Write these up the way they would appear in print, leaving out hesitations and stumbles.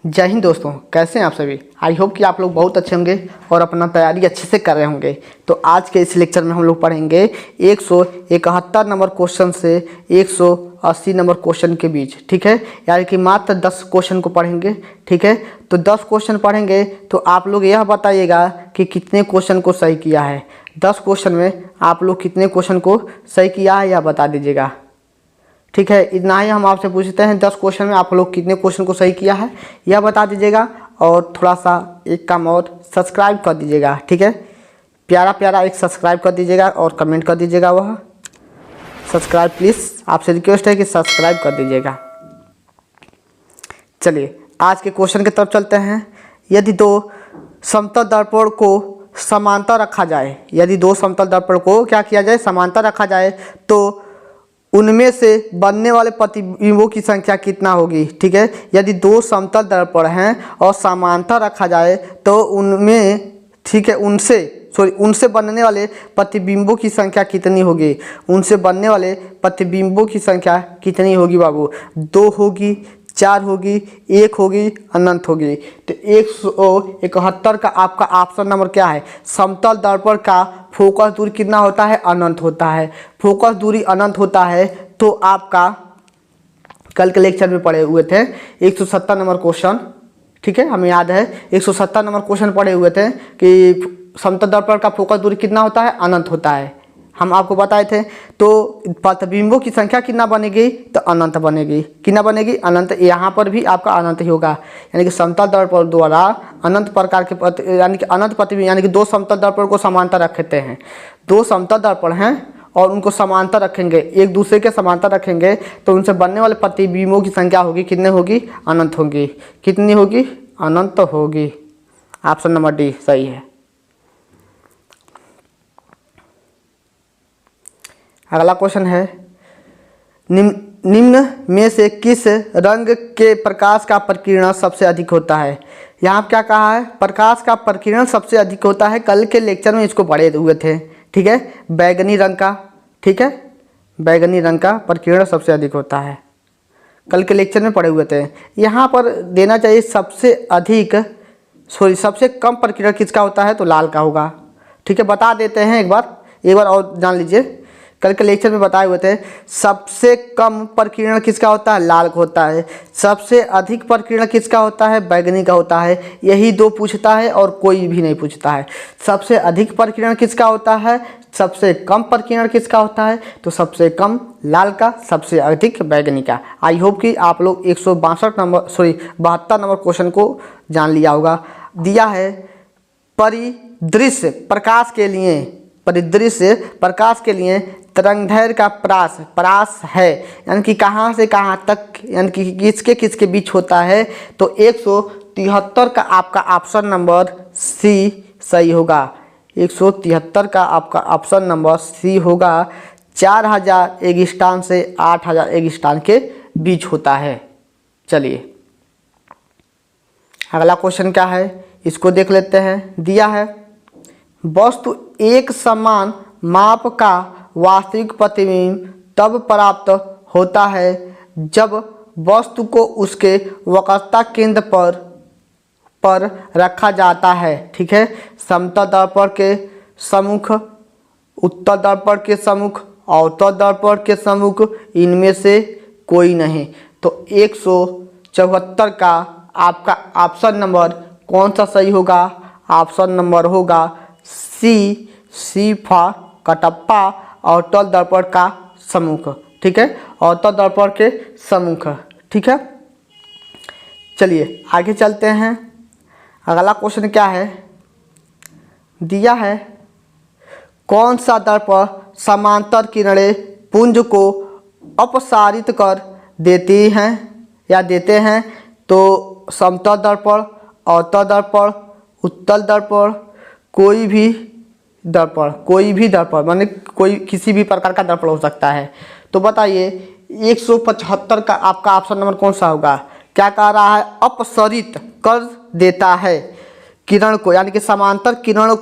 जय हिंद दोस्तों, कैसे हैं आप सभी। आई होप कि आप लोग बहुत अच्छे होंगे और अपना तैयारी अच्छे से कर रहे होंगे। तो आज के इस लेक्चर में हम लोग पढ़ेंगे 171 नंबर क्वेश्चन से 180 नंबर क्वेश्चन के बीच, ठीक है। यानी कि मात्र 10 क्वेश्चन को पढ़ेंगे, ठीक है। तो 10 क्वेश्चन पढ़ेंगे तो आप लोग यह बताइएगा कि कितने क्वेश्चन को सही किया है। 10 क्वेश्चन में आप लोग कितने क्वेश्चन को सही किया है यह बता दीजिएगा, ठीक है। इतना ही हम आपसे पूछते हैं, 10 क्वेश्चन में आप लोग कितने क्वेश्चन को सही किया है यह बता दीजिएगा। और थोड़ा सा एक काम और, सब्सक्राइब कर दीजिएगा, ठीक है। प्यारा प्यारा एक सब्सक्राइब कर दीजिएगा और कमेंट कर दीजिएगा। वह सब्सक्राइब प्लीज़ आपसे रिक्वेस्ट है कि सब्सक्राइब कर दीजिएगा। चलिए आज के क्वेश्चन की तरफ चलते हैं। यदि दो समतल दर्पण को समांतर रखा जाए, यदि दो समतल दर्पण को क्या किया जाए, समांतर रखा जाए, तो उनमें से बनने वाले प्रतिबिंबों की संख्या कितना होगी, ठीक है। यदि दो समतल दर्पण हैं और समांतर रखा जाए तो उनमें, ठीक है, उनसे बनने वाले प्रतिबिंबों की संख्या कितनी होगी, उनसे बनने वाले प्रतिबिंबों की संख्या कितनी होगी बाबू। 2 होगी, 4 होगी, 1 होगी, अनंत होगी। तो 171 का आपका ऑप्शन नंबर क्या है। समतल दर्पण का फोकस दूरी कितना होता है, अनंत होता है। फोकस दूरी अनंत होता है तो आपका कल के लेक्चर में पढ़े हुए थे 170 नंबर क्वेश्चन, ठीक है, हमें याद है 170 नंबर क्वेश्चन पढ़े हुए थे कि समतल दर्पण का फोकस दूरी कितना होता है, अनंत होता है। हम आपको बताए थे। तो प्रतिबिंबों की संख्या कितना बनेगी, तो अनंत बनेगी। कितना बनेगी, अनंत। यहाँ पर भी आपका अनंत ही होगा। यानी कि समतल दर्पण द्वारा अनंत प्रकार के यानी कि अनंत प्रतिबिंब, यानी कि दो समतल दर्पण को समांतर रखते हैं। दो समतल दर्पण हैं और उनको समांतर रखेंगे, एक दूसरे के समांतर रखेंगे, तो उनसे बनने वाले प्रतिबिंबों की संख्या होगी, कितने होगी, अनंत होगी। कितनी होगी, अनंत होगी। ऑप्शन नंबर डी सही है। अगला क्वेश्चन है, निम्न में से किस रंग के प्रकाश का प्रकीर्णन सबसे अधिक होता है। यहाँ क्या कहा है, प्रकाश का प्रकीर्णन सबसे अधिक होता है। कल के लेक्चर में इसको पढ़े हुए थे, ठीक है। बैगनी रंग का, ठीक है, बैगनी रंग का प्रकीर्णन सबसे अधिक होता है। कल के लेक्चर में पढ़े हुए थे। यहाँ पर देना चाहिए सबसे कम प्रकीर्णन किसका होता है, तो लाल का होगा, ठीक है। बता देते हैं एक बार और जान लीजिए। कल के लेक्चर में बताए हुए थे सबसे कम प्रकीर्णन किसका होता है, लाल का होता है। सबसे अधिक प्रकीर्णन किसका होता है, बैगनी का होता है। यही दो पूछता है और कोई भी नहीं पूछता है। सबसे अधिक प्रकीर्णन किसका होता है, सबसे कम प्रकीर्णन किसका होता है, तो सबसे कम लाल का, सबसे अधिक बैगनी का। आई होप कि आप लोग 72 नंबर क्वेश्चन को जान लिया होगा। दिया है परिदृश्य प्रकाश के लिए तरंगदैर्घ्य का परास है, यानी कि कहाँ से कहाँ तक, यानी कि किसके बीच होता है, तो 173 का आपका ऑप्शन नंबर सी सही होगा। 173 का आपका ऑप्शन नंबर सी होगा। 4000 रेगिस्तान से 8000 रेगिस्तान के बीच होता है। चलिए अगला क्वेश्चन क्या है, इसको देख लेते हैं। दिया है वस्तु एक समान माप का वास्तविक प्रतिबिंब तब प्राप्त होता है जब वस्तु को उसके वक्रता केंद्र पर रखा जाता है, ठीक है। समतल दर्पण के सम्मुख, उत्तल दर्पण के सम्मुख, अवतल दर्पण के सम्मुख, इनमें से कोई नहीं। तो 174 का आपका ऑप्शन नंबर कौन सा सही होगा, ऑप्शन नंबर होगा सी फॉर कटप्पा, अवतल दर्पण का सम्मुख, ठीक है, अवतल दर्पण के सम्मुख, ठीक है। चलिए आगे चलते हैं। अगला क्वेश्चन क्या है, दिया है कौन सा दर्पण समांतर किरणें पुंज को अपसारित कर देती हैं या देते हैं, तो समतल दर्पण, अवतल दर्पण, उत्तल दर्पण, कोई भी दर्पण माने कोई किसी भी प्रकार का दर्पण हो सकता है। तो बताइए 175 का आपका ऑप्शन नंबर कौन सा होगा। क्या कह रहा है, अपसरित कर देता है किरण को, यानी कि समांतर किरण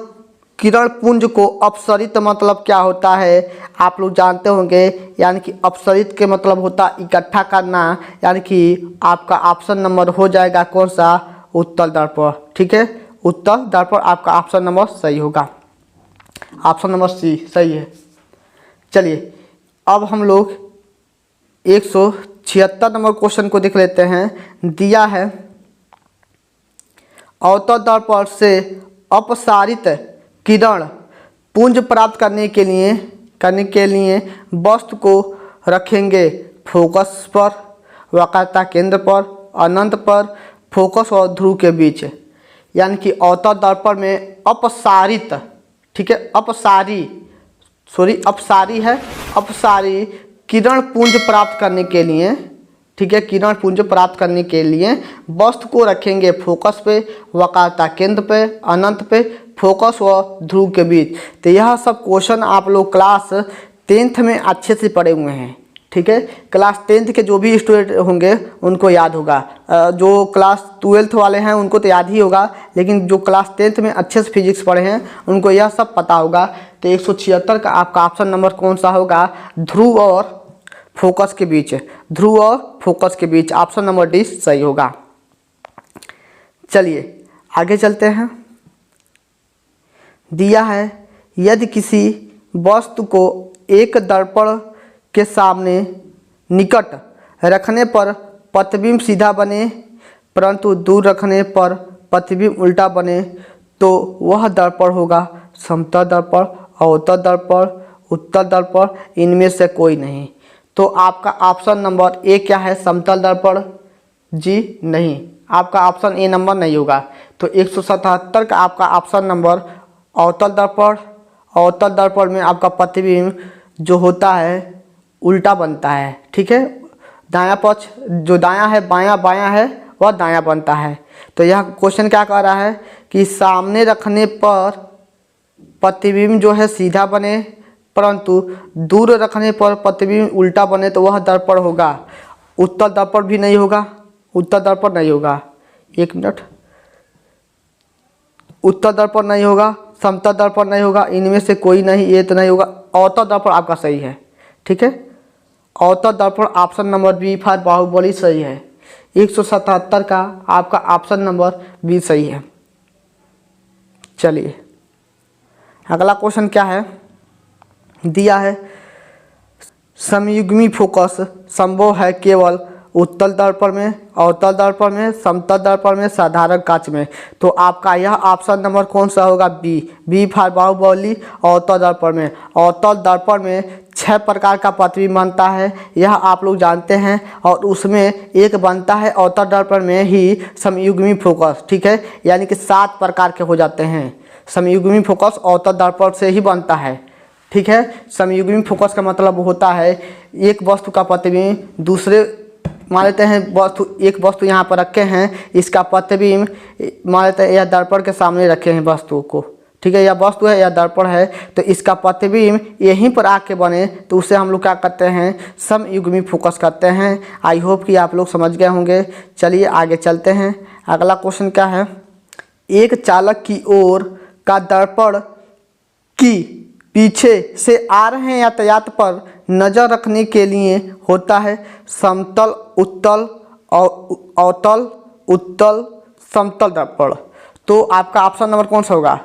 किरण पुंज को अपसरित मतलब क्या होता है आप लोग जानते होंगे, यानी कि अपसरित के मतलब होता इकट्ठा करना, यानी कि आपका ऑप्शन नंबर हो जाएगा कौन सा, उत्तल दर्पण। ठीक है, उत्तल दर्पण आपका ऑप्शन नंबर सही होगा, ऑप्शन नंबर सी सही है। चलिए अब हम लोग 176 नंबर क्वेश्चन को देख लेते हैं। दिया है अवतल दर्पण से अपसारित किरण पुंज प्राप्त करने के लिए वस्तु को रखेंगे फोकस पर, वक्रता केंद्र पर, अनंत पर, फोकस और ध्रुव के बीच। यानी कि अवतल दर्पण में अपसारित, ठीक है, अपसारी किरण पुंज प्राप्त करने के लिए, ठीक है, किरण पुंज प्राप्त करने के लिए वस्तु को रखेंगे फोकस पे, वक्रता केंद्र पे, अनंत पे, फोकस व ध्रुव के बीच। तो यह सब क्वेश्चन आप लोग क्लास 10th में अच्छे से पढ़े हुए हैं। ठीक है, क्लास 10th के जो भी स्टूडेंट होंगे उनको याद होगा, जो क्लास 12th वाले हैं उनको तो याद ही होगा, लेकिन जो क्लास 10th में अच्छे से फिजिक्स पढ़े हैं उनको यह सब पता होगा। तो 176 का आपका ऑप्शन नंबर कौन सा होगा, ध्रुव और फोकस के बीच, ध्रुव और फोकस के बीच, ऑप्शन नंबर डी सही होगा। चलिए आगे चलते हैं। दिया है यदि किसी वस्तु को एक दर्पण के सामने निकट रखने पर प्रतिबिंब सीधा बने, परंतु दूर रखने पर प्रतिबिंब उल्टा बने, तो वह दर्पण होगा समतल दर्पण, अवतल दर्पण, उत्तल दर्पण, इनमें से कोई नहीं। तो आपका ऑप्शन नंबर ए क्या है, समतल दर्पण? जी नहीं, आपका ऑप्शन ए नंबर नहीं होगा। तो 177 का आपका ऑप्शन नंबर अवतल दर्पण। अवतल दर्पण में आपका प्रतिबिंब जो होता है उल्टा बनता है। ठीक है, दायां पक्ष जो दायां है बायां है वह दायां बनता है। तो यह क्वेश्चन क्या कह रहा है कि सामने रखने पर प्रतिबिंब जो है सीधा बने, परंतु दूर रखने पर प्रतिबिंब उल्टा बने, तो वह दर्पण होगा। उत्तल दर्पण भी नहीं होगा, उत्तल दर्पण नहीं होगा, एक मिनट, उत्तल दर्पण नहीं होगा, समतल दर्पण नहीं होगा, इनमें से कोई नहीं, ये तो नहीं होगा। अवतल दर्पण आपका सही है। ठीक है, अवतल दर्पण option number B for Bahubali सही है। 177 का आपका ऑप्शन नंबर बी सही है। चलिए अगला क्वेश्चन क्या है, दिया है समयुग्मी फोकस संभव है केवल उत्तल दर्पण में, अवतल दर्पण में, समतल दर्पण में, साधारण कांच में। तो आपका यह ऑप्शन नंबर कौन सा होगा, बी फॉर बाहुबली। अवतल दर्पण में, अवतल दर्पण में 6 प्रकार का प्रतिबिंब बनता है, यह आप लोग जानते हैं, और उसमें एक बनता है अवतल दर्पण में ही समयुग्मी फोकस। ठीक है, यानी कि 7 प्रकार के हो जाते हैं। समयुग्मी फोकस अवतल दर्पण से ही बनता है। ठीक है, समयुग्मी फोकस का मतलब होता है एक वस्तु का प्रतिबिंब दूसरे, मान लेते हैं एक वस्तु यहाँ पर रखे हैं, इसका प्रतिबिंब मान लेते हैं यह दर्पण के सामने रखे हैं वस्तु को। ठीक है, यह वस्तु है, यह दर्पण है, तो इसका प्रतिबिंब यहीं पर आके बने, तो उसे हम लोग क्या करते हैं, समयुग्मी फोकस करते हैं। आई होप कि आप लोग समझ गए होंगे। चलिए आगे चलते हैं। अगला क्वेश्चन क्या है, एक चालक की ओर का दर्पण की पीछे से आ रहे यातायात पर नज़र रखने के लिए होता है समतल, उत्तल, अवतल, उत्तल, समतल दर्पण। तो आपका ऑप्शन नंबर कौन सा होगा,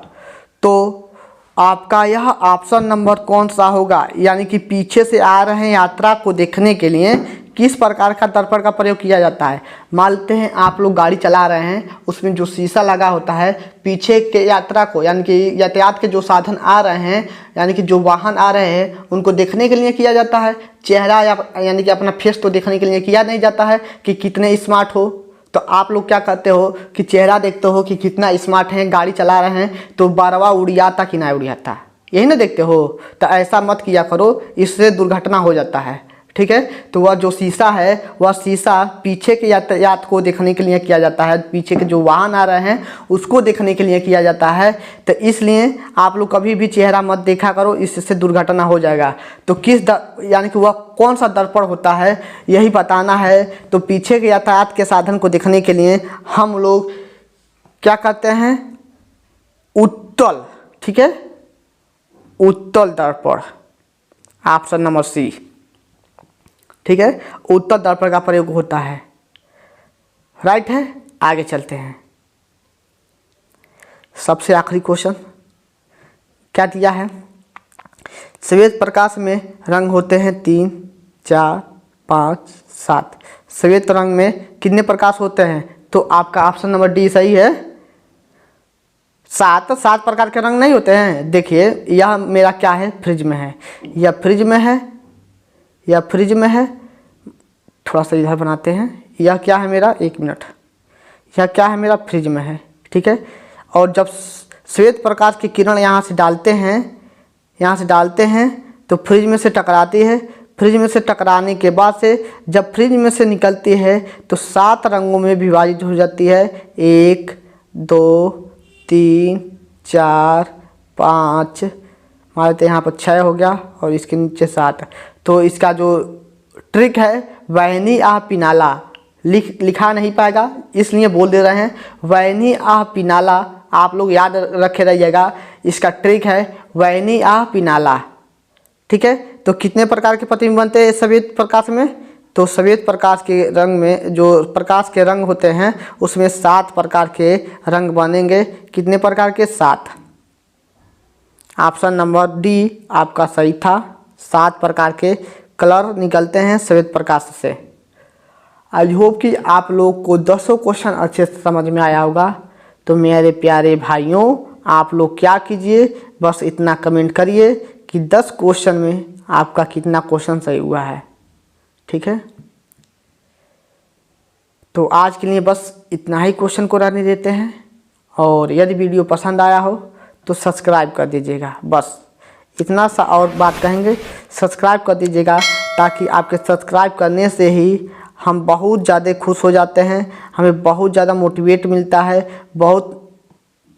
तो आपका यह ऑप्शन नंबर कौन सा होगा, यानी कि पीछे से आ रहे यात्रा को देखने के लिए किस प्रकार का दर्पण का प्रयोग किया जाता है। मान लेते हैं आप लोग गाड़ी चला रहे हैं, उसमें जो शीशा लगा होता है पीछे के यात्रा को, यानी कि यातायात के जो साधन आ रहे हैं, यानी कि जो वाहन आ रहे हैं उनको देखने के लिए किया जाता है। चेहरा यानी कि अपना फेस तो देखने के लिए किया नहीं जाता है कि कितने स्मार्ट हो। तो आप लोग क्या करते हो कि चेहरा देखते हो कि कितना स्मार्ट है, गाड़ी चला रहे हैं तो बारवा उड़ियाता कि ना उड़ियाता, यही ना देखते हो। तो ऐसा मत किया करो, इससे दुर्घटना हो जाता है। ठीक है, तो वह जो शीशा है वह शीशा पीछे के यातायात को देखने के लिए किया जाता है, पीछे के जो वाहन आ रहे हैं उसको देखने के लिए किया जाता है। तो इसलिए आप लोग कभी भी चेहरा मत देखा करो, इससे दुर्घटना हो जाएगा। तो यानी कि वह कौन सा दर्पण होता है यही बताना है। तो पीछे के यातायात के साधन को देखने के लिए हम लोग क्या करते हैं, उत्तल, ठीक है, उत्तल दर्पण, ऑप्शन नंबर सी। ठीक है, उत्तल दर्पण का प्रयोग होता है, राइट है। आगे चलते हैं, सबसे आखिरी क्वेश्चन क्या दिया है। श्वेत प्रकाश में रंग होते हैं 3, 4, 5, 7। श्वेत रंग में कितने प्रकाश होते हैं? तो आपका ऑप्शन नंबर डी सही है, 7 प्रकार के रंग नहीं होते हैं। देखिए यह मेरा क्या है, फ्रिज में है, यह फ्रिज में है, यह फ्रिज में है। थोड़ा सा इधर बनाते हैं, यह क्या है मेरा, 1 मिनट, यह क्या है मेरा, फ्रिज में है। ठीक है, और जब श्वेत प्रकाश की किरण यहाँ से डालते हैं, यहाँ से डालते हैं तो फ्रिज में से टकराती है। फ्रिज में से टकराने के बाद से जब फ्रिज में से निकलती है तो 7 रंगों में विभाजित हो जाती है। 1, 2, 3, 4, 5, मान लेते यहाँ पर 6 हो गया और इसके नीचे 7। तो इसका जो ट्रिक है, वहनी आह पिनाला, लिखा नहीं पाएगा इसलिए बोल दे रहे हैं, वहनी आह पिनाला। आप लोग याद रखे रहिएगा, इसका ट्रिक है वहनी आह पिनाला। ठीक है, तो कितने प्रकार के प्रतिबिंब बनते हैं श्वेत प्रकाश में? तो श्वेत प्रकाश के रंग में जो प्रकाश के रंग होते हैं उसमें 7 प्रकार के रंग बनेंगे। कितने प्रकार के? 7। ऑप्शन नंबर डी आपका सही था, 7 प्रकार के कलर निकलते हैं श्वेत प्रकाश से। आई होप कि आप लोग को 10 क्वेश्चन अच्छे से समझ में आया होगा। तो मेरे प्यारे भाइयों, आप लोग क्या कीजिए, बस इतना कमेंट करिए कि 10 क्वेश्चन में आपका कितना क्वेश्चन सही हुआ है। ठीक है, तो आज के लिए बस इतना ही क्वेश्चन को रहने देते हैं, और यदि वीडियो पसंद आया हो तो सब्सक्राइब कर दीजिएगा। बस इतना सा और बात कहेंगे, सब्सक्राइब कर दीजिएगा, ताकि आपके सब्सक्राइब करने से ही हम बहुत ज़्यादा खुश हो जाते हैं, हमें बहुत ज़्यादा मोटिवेट मिलता है, बहुत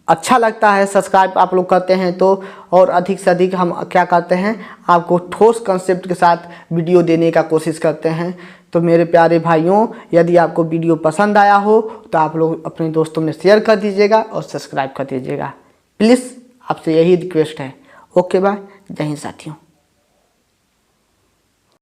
अच्छा लगता है सब्सक्राइब आप लोग करते हैं तो। और अधिक से अधिक हम क्या करते हैं, आपको ठोस कंसेप्ट के साथ वीडियो देने का कोशिश करते हैं। तो मेरे प्यारे भाइयों, यदि आपको वीडियो पसंद आया हो तो आप लोग अपने दोस्तों में शेयर कर दीजिएगा और सब्सक्राइब कर दीजिएगा। प्लीज़ आपसे यही रिक्वेस्ट है। ओके बाय, जय हिंद साथियों।